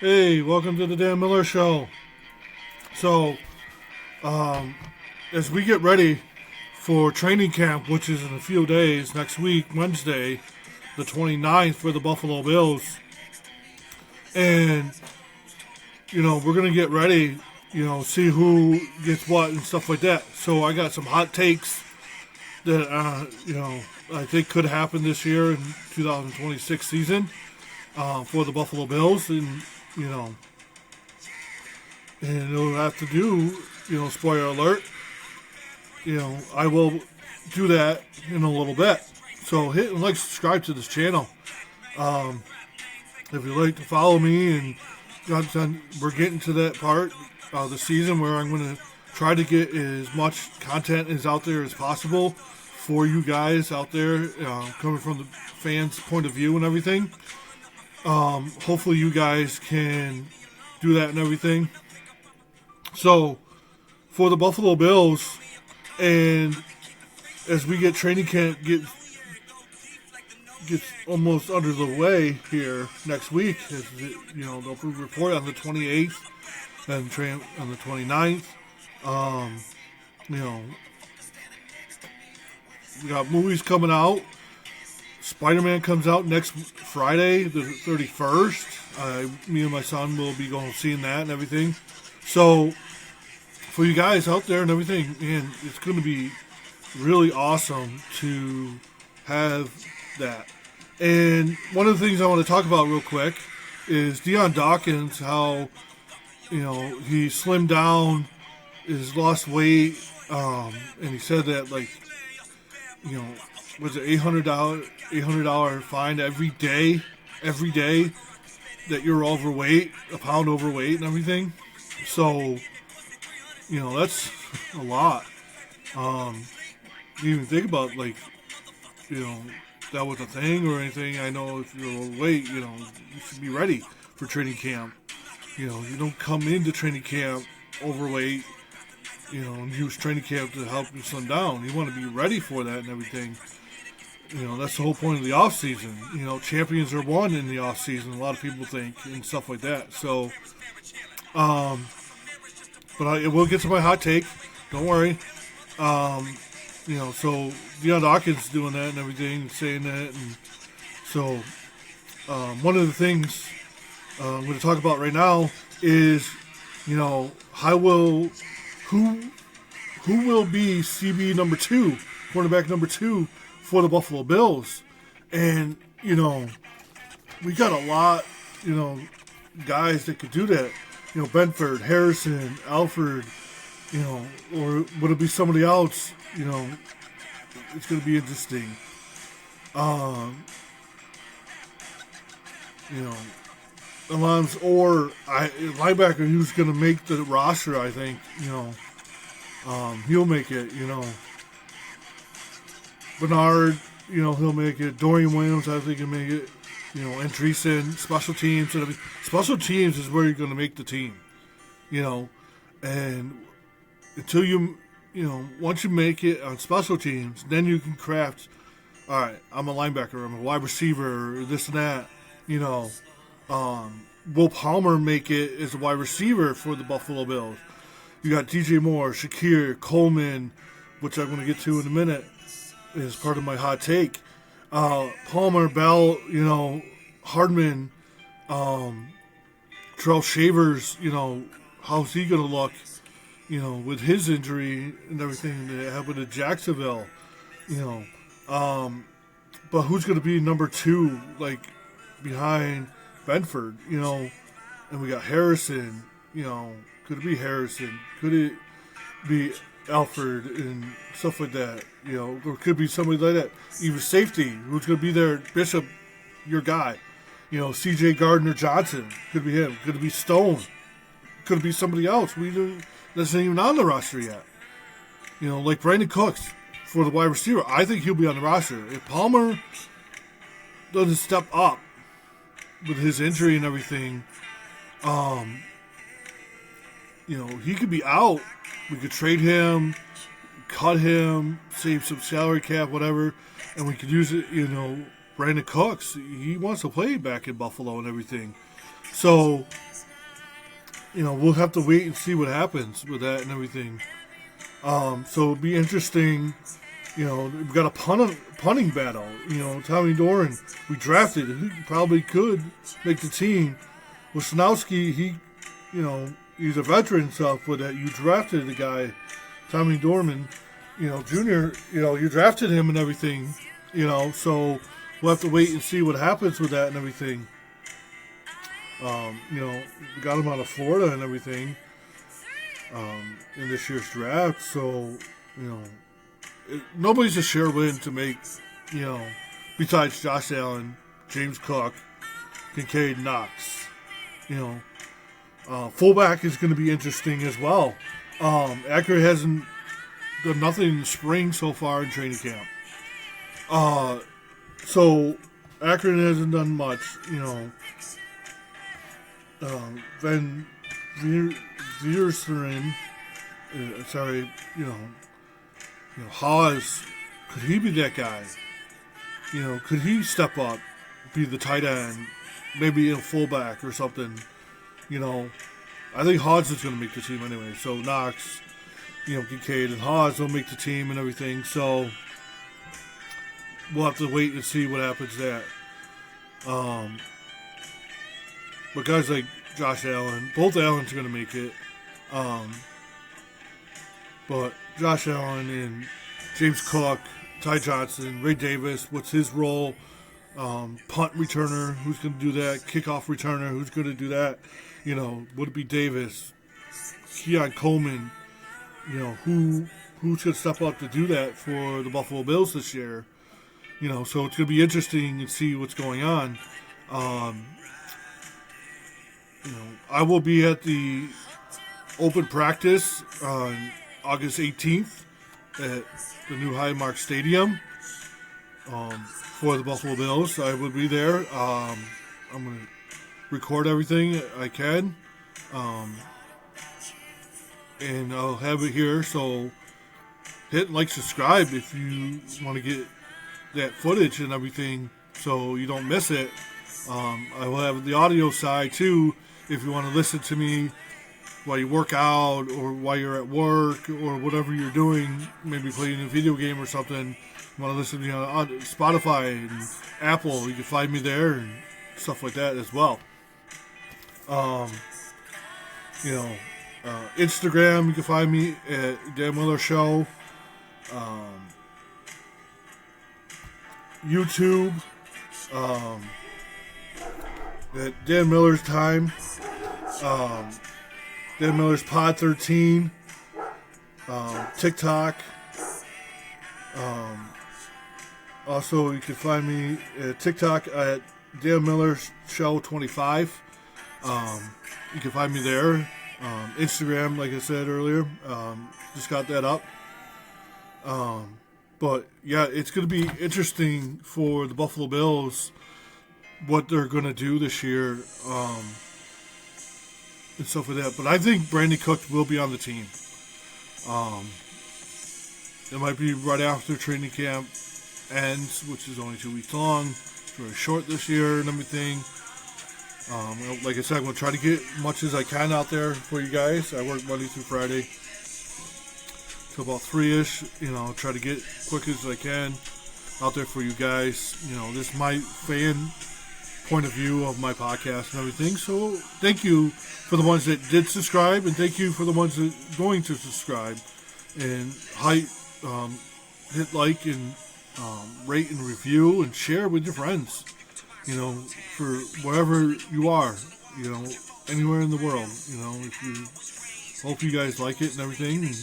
Hey, welcome to the Dan Miller Show. So, as we get ready for training camp, which is in a few days, next week, Wednesday, the 29th, for the Buffalo Bills, and, we're going to get ready, see who gets what and stuff like that. So, I got some hot takes that, I think could happen this year in 2026 season for the Buffalo Bills, you know, and it'll have to do, spoiler alert, I will do that in a little bit. So hit and subscribe to this channel. If you'd like to follow me, and we're getting to that part of the season where I'm going to try to get as much content as out there as possible for you guys out there, coming from the fans' point of view and everything. Hopefully you guys can do that and everything. So, for the Buffalo Bills, and as we get training camp gets almost under the way here next week, they'll report on the 28th and train on the 29th. We got movies coming out. Spider-Man comes out next Friday, the 31st. Me and my son will be going seeing that and everything. So, for you guys out there and everything, man, it's going to be really awesome to have that. And one of the things I want to talk about real quick is Dion Dawkins, how, he slimmed down, has lost weight, and he said that, was it $800 fine every day that you're overweight, a pound overweight and everything. So, that's a lot. You even think about, that was a thing or anything. I know if you're overweight, you should be ready for training camp. You don't come into training camp overweight, and use training camp to help you slim down. You want to be ready for that and everything. That's the whole point of the off season. Champions are won in the off season. A lot of people think and stuff like that. So, but I will get to my hot take. Don't worry. So Deion Dawkins doing that and everything, saying that, and so one of the things I'm going to talk about right now is, who will be CB number 2, quarterback number 2 for the Buffalo Bills. And, we got a lot, guys that could do that. Benford, Harrison, Alfred, or would it be somebody else? It's going to be interesting. Alonzo or linebacker who's going to make the roster, I think, he'll make it, Bernard, he'll make it. Dorian Williams, I think, he'll make it. Andreessen, special teams. Special teams is where you're going to make the team, and until once you make it on special teams, then you can craft, all right, I'm a linebacker, I'm a wide receiver, or this and that, Will Palmer make it as a wide receiver for the Buffalo Bills. You got DJ Moore, Shakir, Coleman, which I'm going to get to in a minute, is part of my hot take. Palmer, Bell, Hardman, Terrell Shavers, how's he going to look, with his injury and everything that happened at Jacksonville, but who's going to be number 2, behind Benford, and we got Harrison, could it be Harrison? Could it be Alfred and stuff like that? Or could be somebody like that. Even safety, who's going to be there? Bishop, your guy. C.J. Gardner-Johnson, could be him. Could it be Stone? Could it be somebody else? That's not even on the roster yet. Like Brandon Cooks for the wide receiver. I think he'll be on the roster. If Palmer doesn't step up with his injury and everything, he could be out. We could trade him, cut him, save some salary cap, whatever, and we could use it, Brandon Cooks, he wants to play back in Buffalo and everything. So, we'll have to wait and see what happens with that and everything. So it'll be interesting. We've got a punting battle. Tommy Doran, we drafted. He probably could make the team. Wisnowski, he's a veteran and stuff, but you drafted the guy, Tommy Dorman, Junior. You drafted him and everything. So we'll have to wait and see what happens with that and everything. We got him out of Florida and everything in this year's draft. So, nobody's a sure win to make, besides Josh Allen, James Cook, Kincaid, Knox. Fullback is going to be interesting as well. Akron hasn't done nothing in the spring so far in training camp. So Akron hasn't done much, Van Viersterin, Haas, could he be that guy? Could he step up, be the tight end, maybe a fullback or something? I think Haas is going to make the team anyway. So Knox, Kincaid and Haas will make the team and everything. So we'll have to wait and see what happens there. But guys like Josh Allen, both Allens are going to make it. But Josh Allen and James Cook, Ty Johnson, Ray Davis, what's his role? Punt returner, who's going to do that? Kickoff returner, who's going to do that? Would it be Davis? Keon Coleman? Who's going to step up to do that for the Buffalo Bills this year? So it's going to be interesting to see what's going on. I will be at the open practice on August 18th at the new Highmark Stadium for the Buffalo Bills. I will be there. I'm going to record everything I can, and I'll have it here. So hit like, subscribe if you want to get that footage and everything, so you don't miss it. I will have the audio side too, if you want to listen to me while you work out or while you're at work or whatever you're doing, maybe playing a video game or something. You want to listen to me on Spotify and Apple, you can find me there and stuff like that as well. Instagram, you can find me at Dan Miller Show. YouTube, at Dan Miller's Time, Dan Miller's Pod 13, TikTok. Also, you can find me at TikTok at Dan Miller's Show 25. You can find me there. Instagram, like I said earlier, just got that up. But yeah, it's going to be interesting for the Buffalo Bills what they're going to do this year and stuff like that. But I think Brandon Cook will be on the team. It might be right after training camp ends, which is only 2 weeks long. It's very short this year and everything. Like I said, I'm going to try to get as much as I can out there for you guys. I work Monday through Friday. So about 3-ish, try to get quick as I can out there for you guys. This is my fan point of view of my podcast and everything. So thank you for the ones that did subscribe, and thank you for the ones that are going to subscribe. And hit like and rate and review and share with your friends. For wherever you are, anywhere in the world. If you hope you guys like it and everything. And,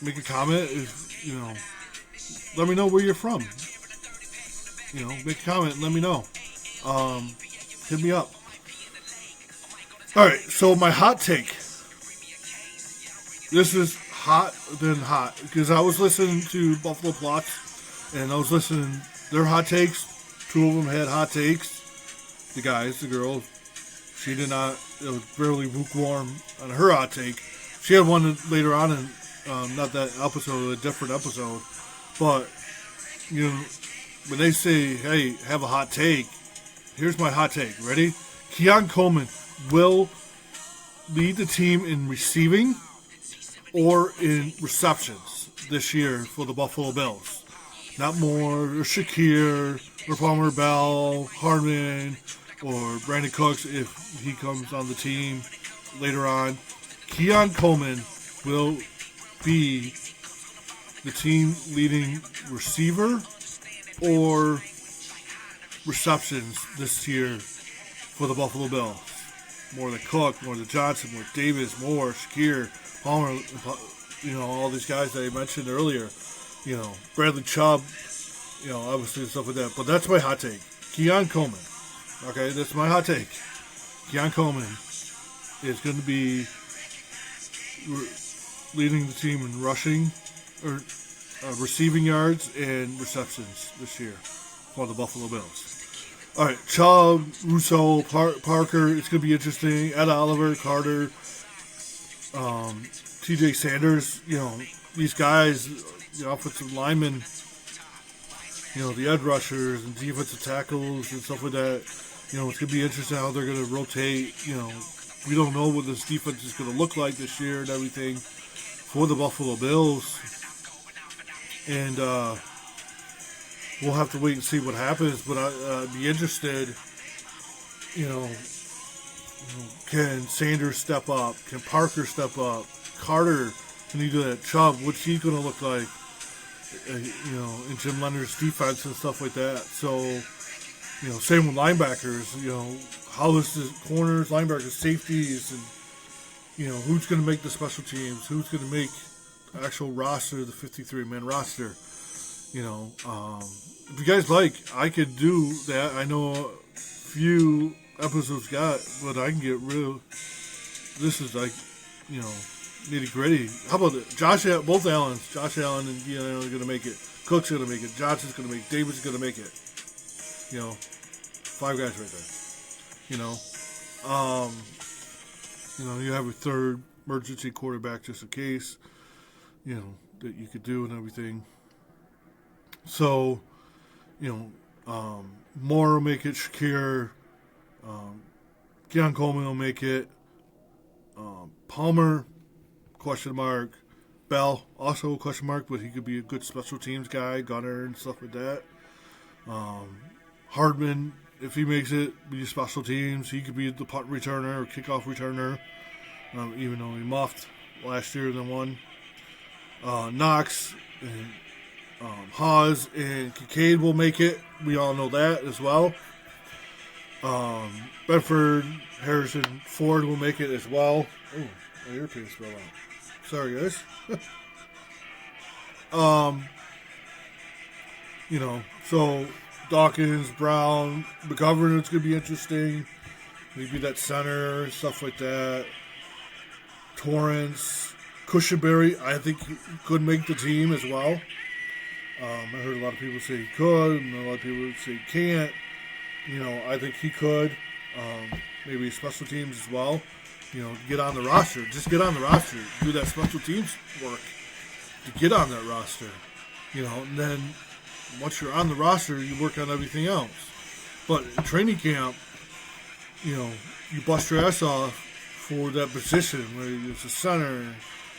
make a comment if, let me know where you're from. Make a comment and let me know. Hit me up. Alright, so my hot take. This is hot than hot, because I was listening to Buffalo Plots, and I was listening their hot takes. 2 of them had hot takes. The guys, the girl, she did not, it was barely lukewarm on her hot take. She had one later on in, not that episode, a different episode. But, when they say, hey, have a hot take, here's my hot take. Ready? Keon Coleman will lead the team in receiving or in receptions this year for the Buffalo Bills. Not Moore or Shakir or Palmer Bell, Hardman, or Brandon Cooks if he comes on the team later on. Keon Coleman will be the team leading receiver or receptions this year for the Buffalo Bills. More than Cook, more than Johnson, more Davis, Moore, Shakir, Palmer, all these guys that I mentioned earlier. Bradley Chubb, obviously stuff like that. But that's my hot take. Keon Coleman. Okay, that's my hot take. Keon Coleman is going to be leading the team in rushing or receiving yards and receptions this year for the Buffalo Bills. All right, Chubb, Russo, Parker. It's going to be interesting. Ed Oliver, Carter, T.J. Sanders. These guys, offensive linemen. The edge rushers and defensive tackles and stuff like that. It's going to be interesting how they're going to rotate. We don't know what this defense is going to look like this year and everything for the Buffalo Bills. And we'll have to wait and see what happens. But I'd be interested, can Sanders step up? Can Parker step up? Carter, can he do that? Chubb, what's he going to look like? In Jim Leonard's defense and stuff like that. So, same with linebackers. How is the corners, linebackers, safeties, and who's going to make the special teams? Who's going to make the actual roster, the 53-man roster? If you guys like, I could do that. I know a few episodes but I can get real. This is like, nitty gritty. How about it? Both Allens, Josh Allen and Allen are going to make it. Cook's going to make it. Johnson's going to make it. Davis is going to make it. 5 guys right there. You have a third emergency quarterback just in case, that you could do and everything. So, Moore will make it. Shakir, Keon Coleman will make it. Palmer, question mark. Bell, also a question mark, but he could be a good special teams guy, gunner and stuff like that. Hardman, if he makes it, be special teams. He could be the punt returner or kickoff returner, even though he muffed last year and won. Knox and Hawes and Kincaid will make it. We all know that as well. Bedford, Harrison, Ford will make it as well. Oh, my earpiece fell out. Sorry, guys. So Dawkins, Brown, McGovern, it's going to be interesting. Maybe that center, stuff like that. Torrance, Cushenberry, I think he could make the team as well. I heard a lot of people say he could, and a lot of people say he can't. I think he could. Maybe special teams as well. Get on the roster. Just get on the roster. Do that special teams work to get on that roster. And then once you're on the roster, you work on everything else. But in training camp, you bust your ass off for that position, whether it's a center,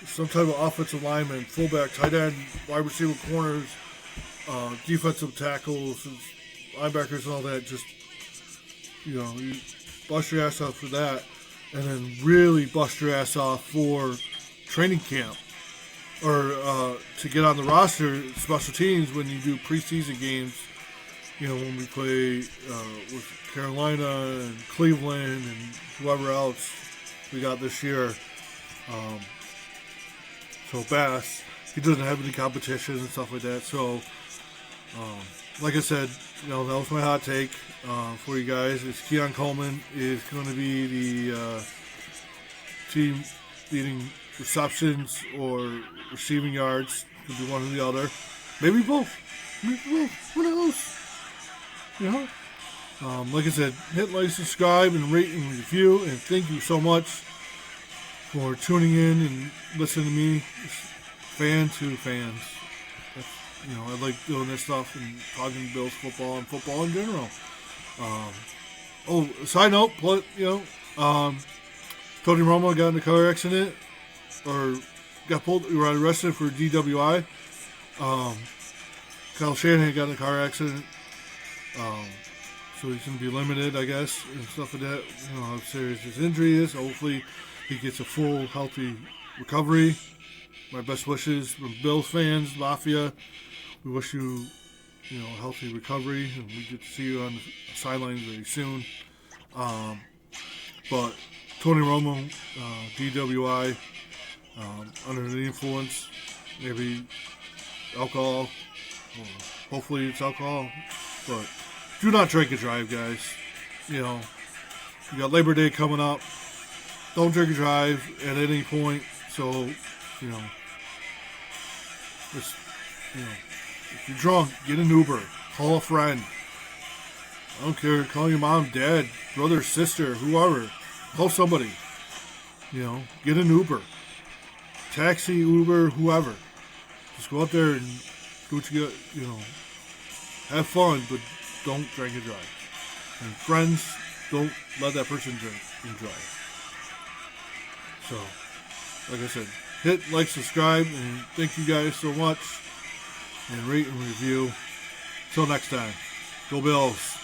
some type of offensive lineman, fullback, tight end, wide receiver, corners, defensive tackles, and linebackers and all that. Just, you bust your ass off for that, and then really bust your ass off for training camp. Or to get on the roster, special teams, when you do preseason games, when we play with Carolina and Cleveland and whoever else we got this year. So Bass, he doesn't have any competition and stuff like that. So, like I said, that was my hot take for you guys. It's Keon Coleman is going to be the team leading receptions or receiving yards. Could be one or the other. Maybe both. Who knows? Like I said, hit like, subscribe, and rate and review. And thank you so much for tuning in and listening to me. Fan to fans. I like doing this stuff and talking Bills football and football in general. Side note, Tony Romo got in a car accident, or got arrested for DWI. Kyle Shanahan got in a car accident, so he's going to be limited, I guess, and stuff like that. You know how serious his injury is. Hopefully, he gets a full, healthy recovery. My best wishes from Bills fans, Mafia. We wish you, a healthy recovery, and we get to see you on the sidelines very soon. But Tony Romo, DWI, under the influence, maybe alcohol. Hopefully it's alcohol, but do not drink and drive, guys. You got Labor Day coming up. Don't drink and drive at any point. So, just, if you're drunk, get an Uber. Call a friend. I don't care. Call your mom, dad, brother, sister, whoever. Call somebody. Get an Uber. Taxi, Uber, whoever. Just go out there and do what you got, have fun, but don't drink and drive. And friends, don't let that person drink and drive. So, like I said, hit like, subscribe, and thank you guys so much. And rate and review. Till next time. Go Bills.